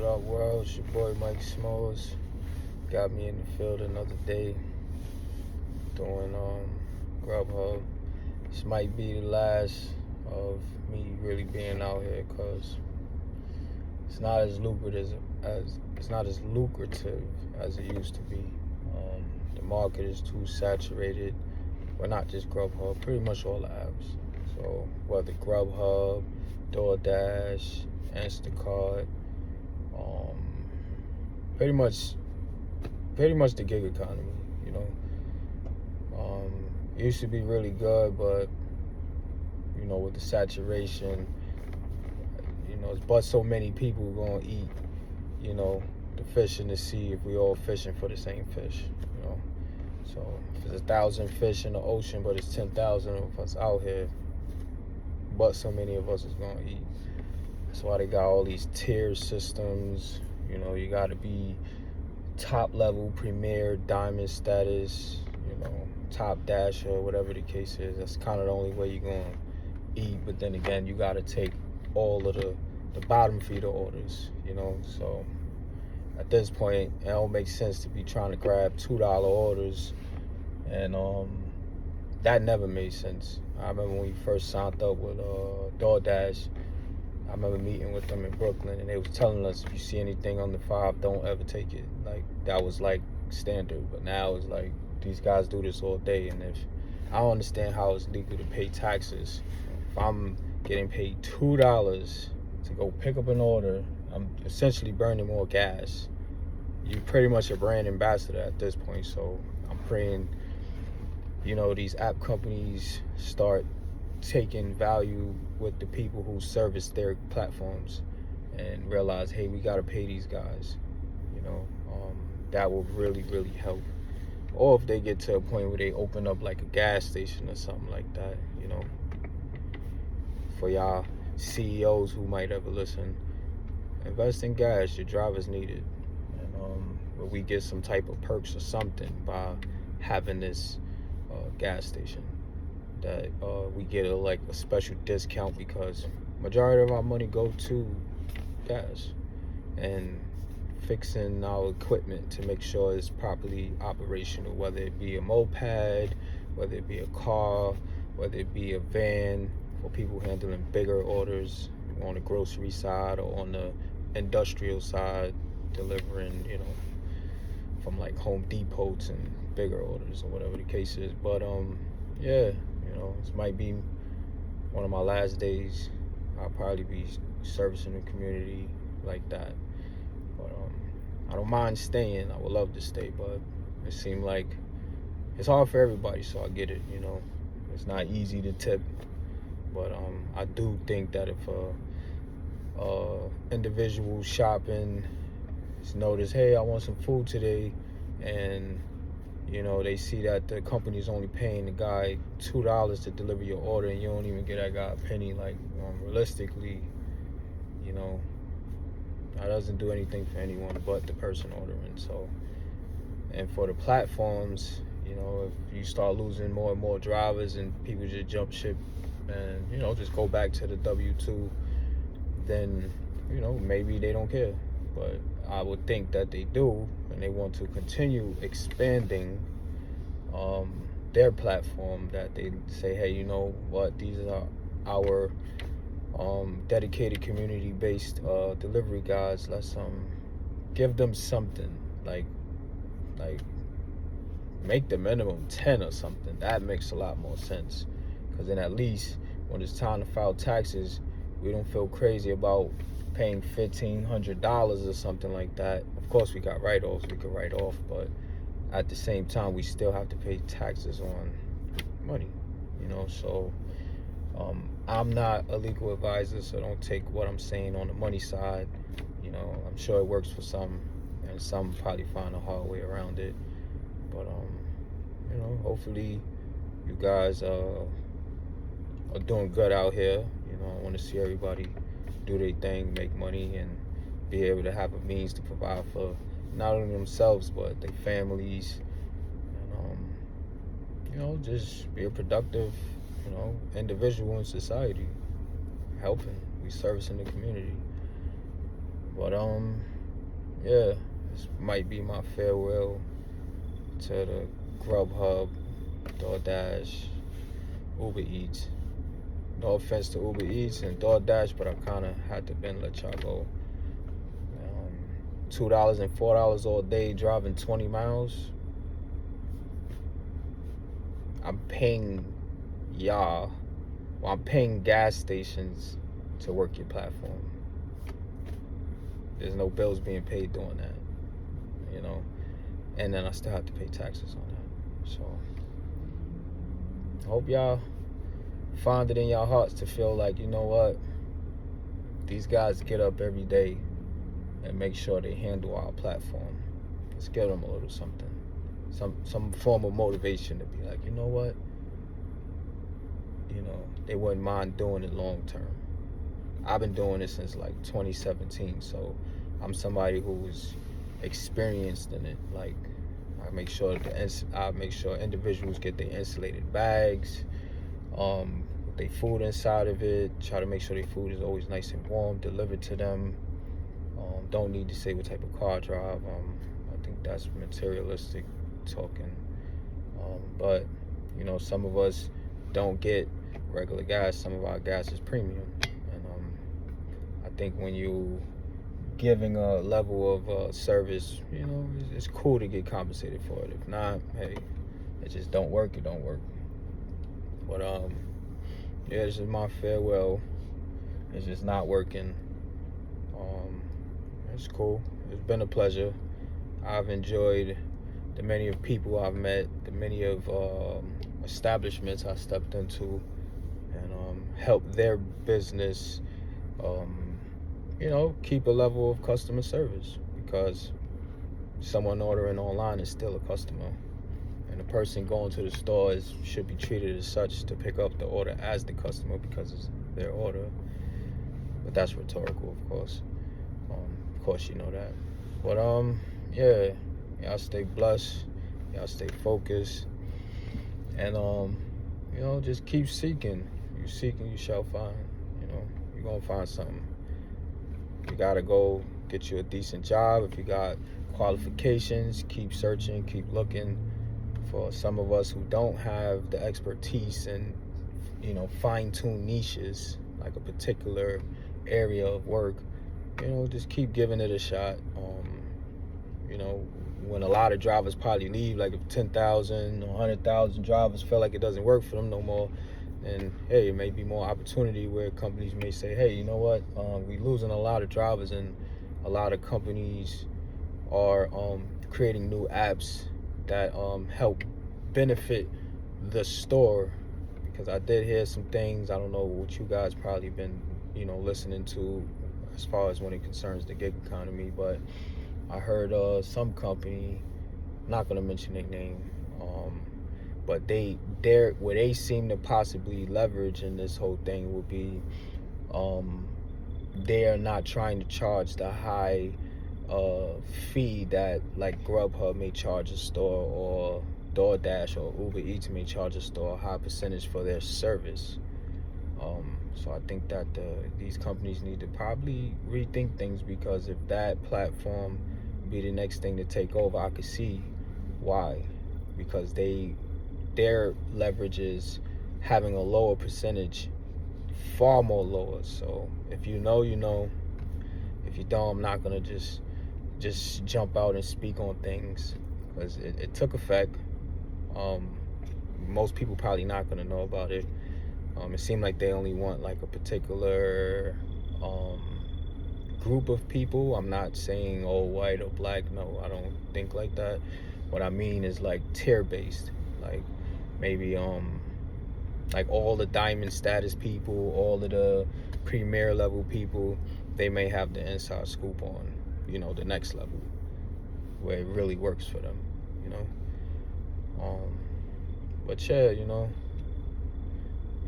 What up, world? It's your boy Mike Smalls. Got me in the field another day doing Grubhub. This might be the last of me really being out here because it's not as lucrative as it used to be. The market is too saturated. Well, not just Grubhub, pretty much all the apps. So whether Grubhub, DoorDash, Instacart, pretty much the gig economy, you know. It used to be really good, but you know, with the saturation, you know, it's but so many people gonna eat, you know, the fish in the sea if we all fishing for the same fish, you know. So if there's 1,000 fish in the ocean, but it's 10,000 of us out here, but so many of us is gonna eat. That's why they got all these tier systems. You know, you gotta be top level, premier, diamond status, you know, top dasher, whatever the case is. That's kind of the only way you're gonna eat. But then again, you gotta take all of the bottom feeder orders, you know. So at this point, it don't make sense to be trying to grab $2 orders, and that never made sense. I remember when we first signed up with DoorDash. I remember meeting with them in Brooklyn, and they was telling us, if you see anything under 5, don't ever take it. Like, that was like standard. But now it's like these guys do this all day, and if I don't understand how it's legal to pay taxes. If I'm getting paid $2 to go pick up an order, I'm essentially burning more gas. You're pretty much a brand ambassador at this point. So I'm praying, you know, these app companies start taking value with the people who service their platforms and realize, hey, we got to pay these guys, you know. That will really help. Or if they get to a point where they open up like a gas station or something like that, you know, for y'all CEOs who might ever listen, invest in gas. Your drivers need it. And where we get some type of perks or something by having this gas station, that we get a special discount, because majority of our money go to gas and fixing our equipment to make sure it's properly operational, whether it be a moped, whether it be a car, whether it be a van for people handling bigger orders on the grocery side or on the industrial side, delivering, you know, from like Home Depots and bigger orders or whatever the case is. But yeah, you know, this might be one of my last days. I'll probably be servicing the community like that. But I don't mind staying. I would love to stay, but it seemed like it's hard for everybody, so I get it, you know. It's not easy to tip. But I do think that if individual shopping notice, hey, I want some food today, and you know, they see that the company's only paying the guy $2 to deliver your order, and you don't even get that guy a penny. Like, realistically, you know, that doesn't do anything for anyone but the person ordering. So, and for the platforms, you know, if you start losing more and more drivers and people just jump ship and, you know, just go back to the W-2, then, you know, maybe they don't care. But I would think that they do, and they want to continue expanding their platform, that they say, hey, you know what, these are our dedicated community-based delivery guys. Let's give them something, like make the minimum 10 or something. That makes a lot more sense, because then at least when it's time to file taxes, we don't feel crazy about paying $1,500 or something like that. Of course, we got write-offs we could write off, but at the same time, we still have to pay taxes on money, you know. So I'm not a legal advisor, so don't take what I'm saying on the money side. You know, I'm sure it works for some, and some probably find a hard way around it. But you know, hopefully you guys are doing good out here. You know, I want to see everybody do their thing, make money, and be able to have a means to provide for not only themselves but their families, and you know, just be a productive, you know, individual in society, helping, we servicing the community. But yeah, this might be my farewell to the Grubhub, DoorDash, Uber Eats. No offense to Uber Eats and DoorDash, but I kind of had to been let y'all go. $2 and $4 all day driving 20 miles. I'm paying y'all, well, I'm paying gas stations to work your platform. There's no bills being paid doing that, you know, and then I still have to pay taxes on that. So I hope y'all find it in your hearts to feel like, you know what, these guys get up every day and make sure they handle our platform. Let's give them a little something, some form of motivation to be like, you know what, you know, they wouldn't mind doing it long term. I've been doing this since like 2017, so I'm somebody who's experienced in it. Like, I make sure individuals get their insulated bags, with their food inside of it. Try to make sure their food is always nice and warm, delivered to them. Don't need to say what type of car drive. I think that's materialistic talking. But you know, some of us don't get regular gas. Some of our gas is premium, and I think when you giving a level of service, you know, it's cool to get compensated for it. If not, hey, it just don't work. It don't work. But yeah, this is my farewell. It's just not working. It's cool. It's been a pleasure. I've enjoyed the many of people I've met, the many of establishments I stepped into, and helped their business, you know, keep a level of customer service, because someone ordering online is still a customer, and the person going to the store should be treated as such to pick up the order as the customer because it's their order. But that's rhetorical, of course. Of course, you know that. But yeah, y'all stay blessed, y'all stay focused, and you know, just keep seeking. You seeking, you shall find. You know, you're gonna find something. You gotta go get you a decent job. If you got qualifications, keep searching, keep looking. For some of us who don't have the expertise and, you know, fine-tune niches, like a particular area of work, you know, just keep giving it a shot. You know, when a lot of drivers probably leave, like if 10,000 or 100,000 drivers feel like it doesn't work for them no more, then hey, it may be more opportunity where companies may say, hey, you know what, we're losing a lot of drivers, and a lot of companies are creating new apps that help benefit the store. Because I did hear some things, I don't know what you guys probably been, you know, listening to as far as when it concerns the gig economy, but I heard some company, not gonna mention their name, but what they seem to possibly leverage in this whole thing would be, they are not trying to charge the high fee that like Grubhub may charge a store, or DoorDash or Uber Eats may charge a store a high percentage for their service. So I think that these companies need to probably rethink things, because if that platform be the next thing to take over, I could see why. Because their leverage is having a lower percentage, far more lower. So if you know, you know. If you don't, I'm not gonna just jump out and speak on things, because it took effect. Most people probably not gonna know about it. It seemed like they only want like a particular group of people. I'm not saying all white or black. No, I don't think like that. What I mean is like tier based. Like maybe like all the diamond status people, all of the premier level people, they may have the inside scoop on, you know, the next level where it really works for them, you know. But yeah, you know,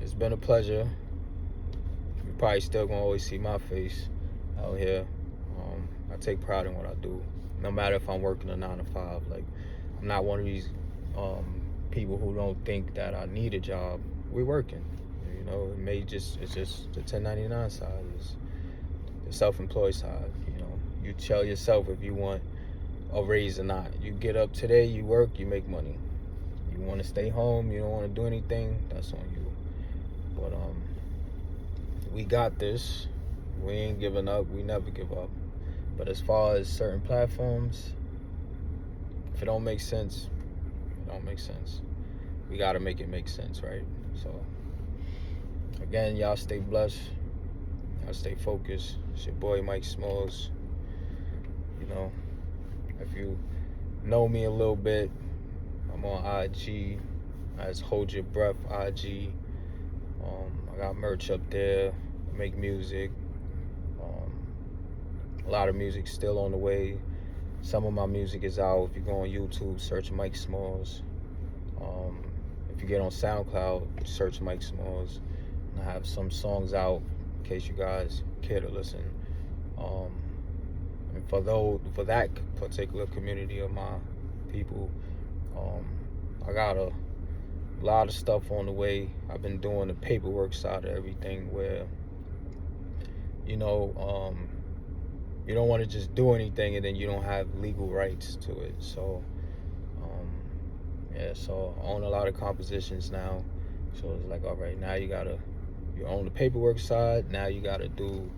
it's been a pleasure. You probably still gonna always see my face out here. I take pride in what I do, no matter if I'm working a 9 to 5. Like, I'm not one of these people who don't think that I need a job. We're working, you know. It's just the 1099 side, is the self-employed side. You know, You tell yourself if you want a raise or not. You get up today, you work, you make money. You want to stay home, you don't want to do anything, that's on you. But we got this. We ain't giving up. We never give up. But as far as certain platforms, if it don't make sense, it don't make sense. We gotta make it make sense, right? So again, y'all stay blessed. Y'all stay focused. It's your boy Mike Smalls. You know, if you know me a little bit, I'm on IG as Hold Your Breath IG. I got merch up there. I make music. A lot of music still on the way. Some of my music is out. If you go on YouTube, search Mike Smalls. If you get on SoundCloud, search Mike Smalls. I have some songs out in case you guys care to listen. And for that particular community of my people, I got a lot of stuff on the way. I've been doing the paperwork side of everything where, you know, you don't want to just do anything and then you don't have legal rights to it. So, so I own a lot of compositions now. So it's like, all right, now you own the paperwork side. Now you gotta do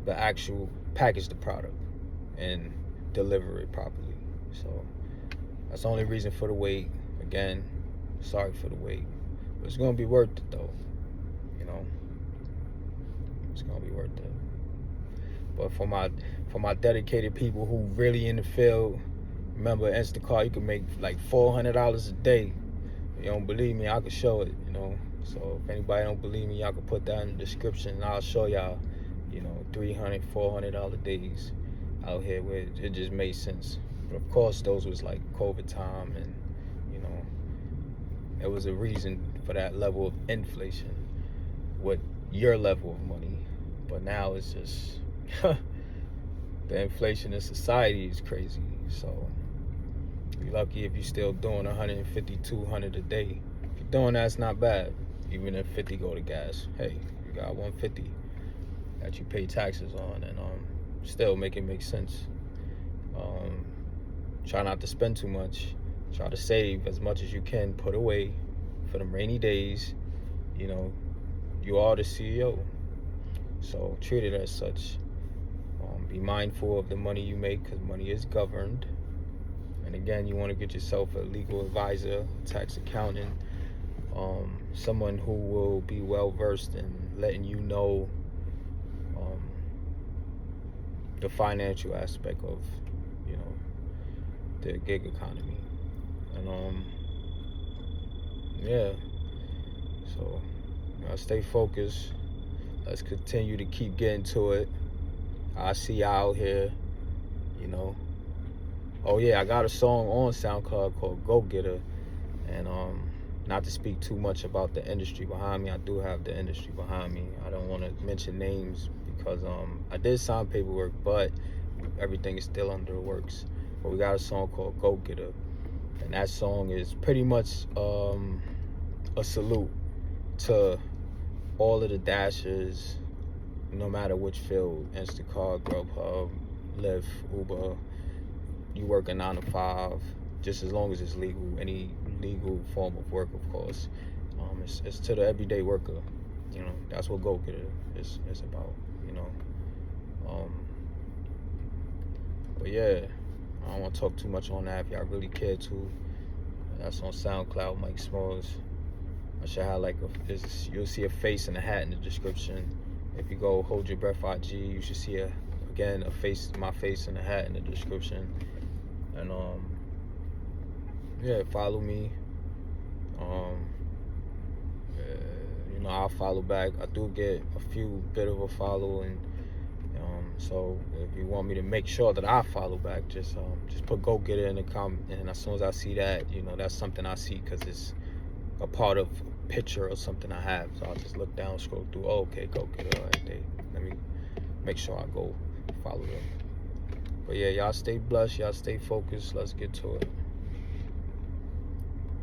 the actual package the product and deliver it properly. So that's the only reason for the wait. Again, sorry for the wait, but it's gonna be worth it though. You know, it's gonna be worth it. But for my dedicated people who really in the field, remember Instacart, you can make like $400 a day. If you don't believe me, I can show it, you know. So if anybody don't believe me, y'all can put that in the description and I'll show y'all, you know, $300, $400 days out here where it just made sense. But of course, those was like COVID time, and, you know, there was a reason for that level of inflation with your level of money. But now it's just, the inflation in society is crazy. So you're lucky if you're still doing 150, 200 a day. If you're doing that, it's not bad. Even if 50 go to gas, hey, you got 150 that you pay taxes on, and still make it make sense. Try not to spend too much. Try to save as much as you can, put away for them rainy days. You know, you are the CEO, so treat it as such. Be mindful of the money you make, because money is governed. And again, you want to get yourself a legal advisor, tax accountant, someone who will be well versed in letting you know the financial aspect of, you know, the gig economy. And yeah, so, you know, stay focused. Let's continue to keep getting to it. I see y'all out here, you know. Oh yeah, I got a song on SoundCloud called Go Getter. And not to speak too much about the industry behind me, I do have the industry behind me. I don't want to mention names because I did sign paperwork, but everything is still under the works. But we got a song called Go Getter. And that song is pretty much a salute to all of the dashers, no matter which field, Instacart, Grubhub, Lyft, Uber, you work a 9 to 5, just as long as it's legal, any legal form of work, of course. It's to the everyday worker, you know, that's what Go Getter is about, you know. But yeah, I don't want to talk too much on that. If y'all really care to, that's on SoundCloud, Mike Smalls. I should have like you'll see a face and a hat in the description. If you go Hold Your Breath IG, you should see my face and a hat in the description. And yeah, follow me. You know, I'll follow back. I do get a few bit of a follow, and so if you want me to make sure that I follow back, just put Go Getter in the comment, and as soon as I see that, you know, that's something I see because it's a part of a picture or something I have. So I'll just look down, scroll through. Oh, okay, Go Getter. All right, let me make sure I go follow them. But yeah, y'all stay blessed. Y'all stay focused. Let's get to it.